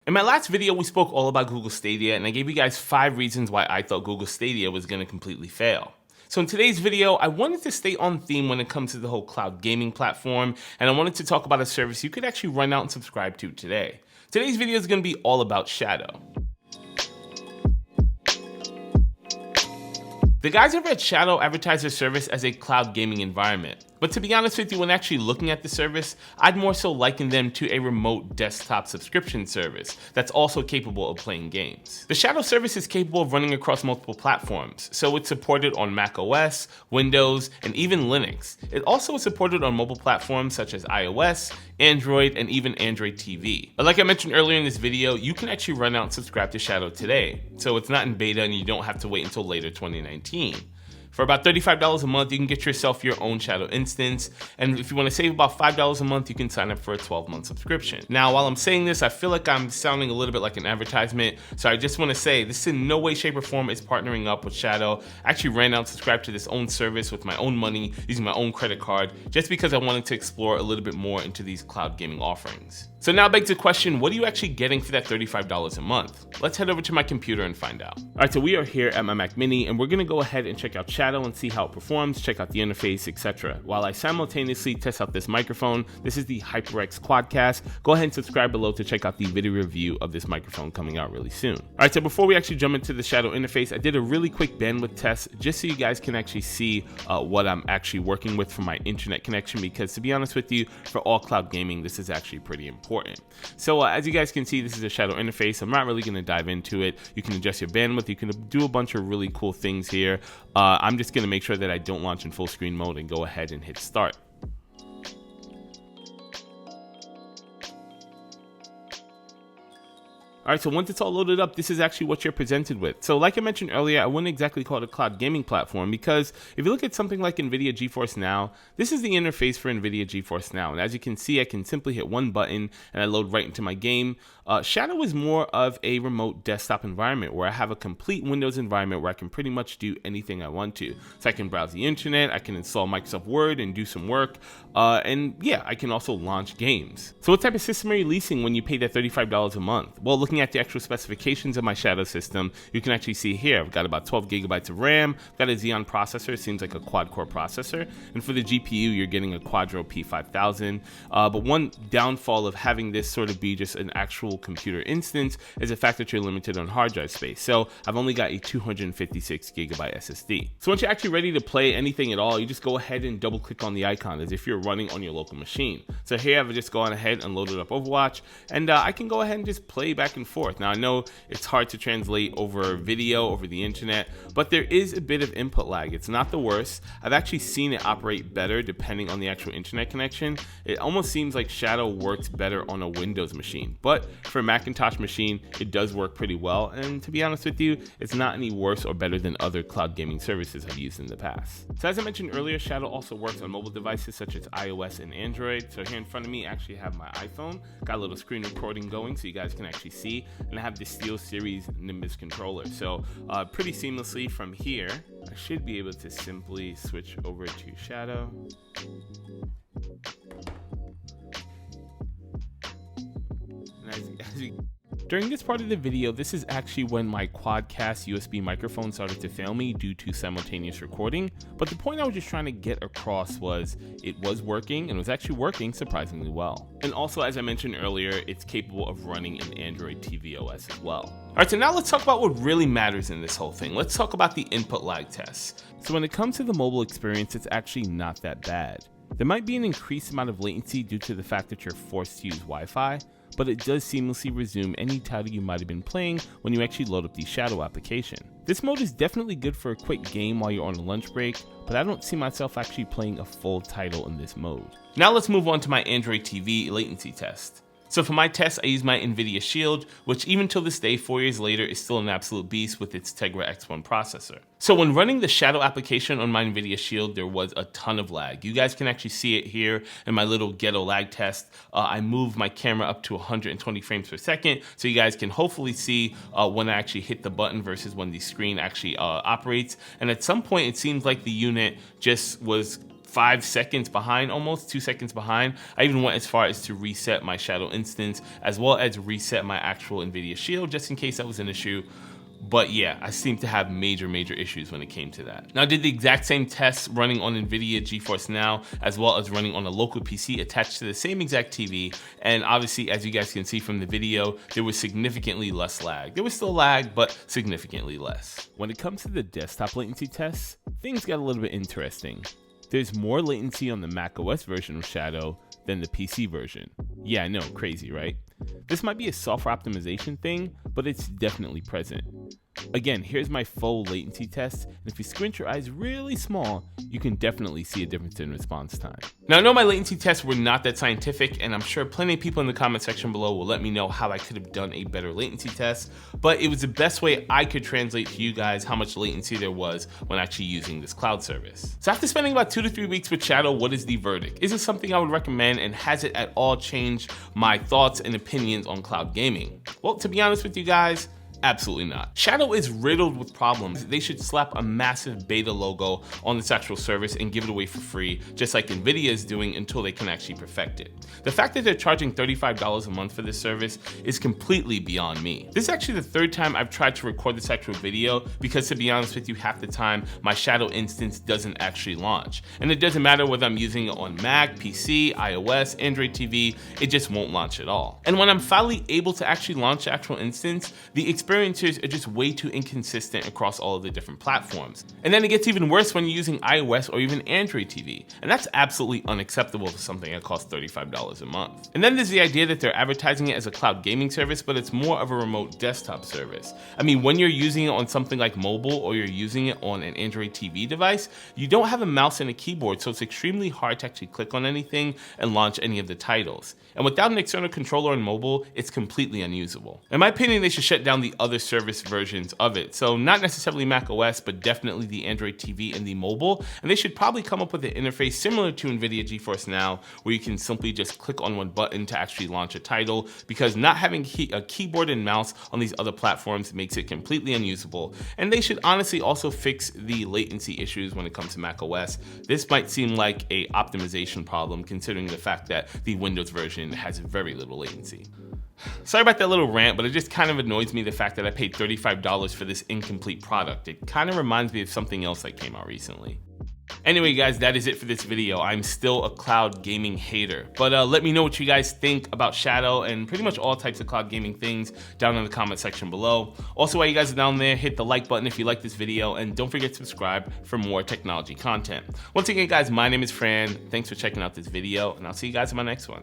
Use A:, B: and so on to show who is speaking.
A: In my last video, we spoke all about Google Stadia, and I gave you guys 5 reasons why I thought Google Stadia was going to completely fail. So in today's video, I wanted to stay on theme when it comes to the whole cloud gaming platform, and I wanted to talk about a service you could actually run out and subscribe to today. Today's video is going to be all about Shadow. The guys over at Shadow advertise their service as a cloud gaming environment. But to be honest with you, when actually looking at the service, I'd more so liken them to a remote desktop subscription service that's also capable of playing games. The Shadow service is capable of running across multiple platforms, so it's supported on Mac OS, Windows, and even Linux. It also is supported on mobile platforms such as iOS, Android, and even Android TV. But like I mentioned earlier in this video, you can actually run out and subscribe to Shadow today, so it's not in beta and you don't have to wait until later 2019. For about $35 a month, you can get yourself your own Shadow instance, and if you want to save about $5 a month, you can sign up for a 12-month subscription. Now, while I'm saying this, I feel like I'm sounding a little bit like an advertisement, so I just want to say this in no way, shape, or form is partnering up with Shadow. I actually ran out and subscribed to this own service with my own money, using my own credit card, just because I wanted to explore a little bit more into these cloud gaming offerings. So now begs the question, what are you actually getting for that $35 a month? Let's head over to my computer and find out. All right, so we are here at my Mac Mini, and we're gonna go ahead and check out Shadow and see how it performs, check out the interface, etc. While I simultaneously test out this microphone. This is the HyperX Quadcast. Go ahead and subscribe below to check out the video review of this microphone coming out really soon. All right, so before we actually jump into the Shadow interface, I did a really quick bandwidth test just so you guys can actually see what I'm actually working with for my internet connection, because to be honest with you, for all cloud gaming, this is actually pretty important. So as you guys can see, this is a Shadow interface. I'm not really going to dive into it. You can adjust your bandwidth. You can do a bunch of really cool things here. I'm just going to make sure that I don't launch in full screen mode and go ahead and hit start. All right, so once it's all loaded up, this is actually what you're presented with. So like I mentioned earlier, I wouldn't exactly call it a cloud gaming platform, because if you look at something like NVIDIA GeForce Now, this is the interface for NVIDIA GeForce Now. And as you can see, I can simply hit one button and I load right into my game. Shadow is more of a remote desktop environment where I have a complete Windows environment where I can pretty much do anything I want to. So I can browse the internet, I can install Microsoft Word and do some work, and yeah, I can also launch games. So what type of system are you leasing when you pay that $35 a month? Well, looking at the actual specifications of my Shadow system, you can actually see here, I've got about 12 gigabytes of RAM, I've got a Xeon processor, seems like a quad-core processor, and for the GPU, you're getting a Quadro P5000. But one downfall of having this sort of be just an actual computer instance is the fact that you're limited on hard drive space. So I've only got a 256 gigabyte SSD. So once you're actually ready to play anything at all, you just go ahead and double click on the icon as if you're running on your local machine. So here I've just gone ahead and loaded up Overwatch, and I can go ahead and just play back and forth. Now I know it's hard to translate over video, over the internet, but there is a bit of input lag. It's not the worst. I've actually seen it operate better depending on the actual internet connection. It almost seems like Shadow works better on a Windows machine, but for a Macintosh machine, it does work pretty well, and to be honest with you, it's not any worse or better than other cloud gaming services I've used in the past. So as I mentioned earlier, Shadow also works on mobile devices such as iOS and Android. So here in front of me, I actually have my iPhone, got a little screen recording going so you guys can actually see, and I have the SteelSeries Nimbus controller. So pretty seamlessly from here, I should be able to simply switch over to Shadow. During this part of the video, this is actually when my Quadcast USB microphone started to fail me due to simultaneous recording, but the point I was just trying to get across was it was working, and was actually working surprisingly well. And also, as I mentioned earlier, it's capable of running in Android TV OS as well. Alright, so now let's talk about what really matters in this whole thing. Let's talk about the input lag test. So when it comes to the mobile experience, it's actually not that bad. There might be an increased amount of latency due to the fact that you're forced to use Wi-Fi, but it does seamlessly resume any title you might have been playing when you actually load up the Shadow application. This mode is definitely good for a quick game while you're on a lunch break, but I don't see myself actually playing a full title in this mode. Now let's move on to my Android TV latency test. So for my test, I use my NVIDIA Shield, which even till this day, 4 years later, is still an absolute beast with its Tegra X1 processor. So when running the Shadow application on my NVIDIA Shield, there was a ton of lag. You guys can actually see it here in my little ghetto lag test. I moved my camera up to 120 frames per second, so you guys can hopefully see when I actually hit the button versus when the screen actually operates. And at some point, it seems like the unit just was 5 seconds behind, almost 2 seconds behind. I even went as far as to reset my Shadow instance as well as reset my actual NVIDIA Shield just in case that was an issue. But yeah, I seem to have major issues when it came to that. Now I did the exact same tests running on NVIDIA GeForce Now as well as running on a local PC attached to the same exact TV. And obviously, as you guys can see from the video, there was significantly less lag. There was still lag, but significantly less. When it comes to the desktop latency tests, things got a little bit interesting. There's more latency on the macOS version of Shadow than the PC version. Yeah, I know, crazy, right? This might be a software optimization thing, but it's definitely present. Again, here's my full latency test, and if you squint your eyes really small, you can definitely see a difference in response time. Now, I know my latency tests were not that scientific, and I'm sure plenty of people in the comment section below will let me know how I could have done a better latency test, but it was the best way I could translate to you guys how much latency there was when actually using this cloud service. So after spending about 2 to 3 weeks with Shadow, what is the verdict? Is this something I would recommend, and has it at all changed my thoughts and opinions on cloud gaming? Well, to be honest with you guys, absolutely not. Shadow is riddled with problems. They should slap a massive beta logo on this actual service and give it away for free, just like NVIDIA is doing until they can actually perfect it. The fact that they're charging $35 a month for this service is completely beyond me. This is actually the 3rd time I've tried to record this actual video because, to be honest with you, half the time my Shadow instance doesn't actually launch. And it doesn't matter whether I'm using it on Mac, PC, iOS, Android TV, it just won't launch at all. And when I'm finally able to actually launch the actual instance, the experiences are just way too inconsistent across all of the different platforms. And then it gets even worse when you're using iOS or even Android TV. And that's absolutely unacceptable for something that costs $35 a month. And then there's the idea that they're advertising it as a cloud gaming service, but it's more of a remote desktop service. I mean, when you're using it on something like mobile or you're using it on an Android TV device, you don't have a mouse and a keyboard, so it's extremely hard to actually click on anything and launch any of the titles. And without an external controller on mobile, it's completely unusable. In my opinion, they should shut down the other service versions of it. So not necessarily Mac OS, but definitely the Android TV and the mobile. And they should probably come up with an interface similar to NVIDIA GeForce Now, where you can simply just click on one button to actually launch a title, because not having a keyboard and mouse on these other platforms makes it completely unusable. And they should honestly also fix the latency issues when it comes to Mac OS. This might seem like a optimization problem considering the fact that the Windows version has very little latency. Sorry about that little rant, but it just kind of annoys me the fact that I paid $35 for this incomplete product. It kind of reminds me of something else that came out recently. Anyway guys, that is it for this video. I'm still a cloud gaming hater, but let me know what you guys think about Shadow and pretty much all types of cloud gaming things down in the comment section below. Also, while you guys are down there, hit the like button if you like this video, and don't forget to subscribe for more technology content. Once again guys, my name is Fran. Thanks for checking out this video, and I'll see you guys in my next one.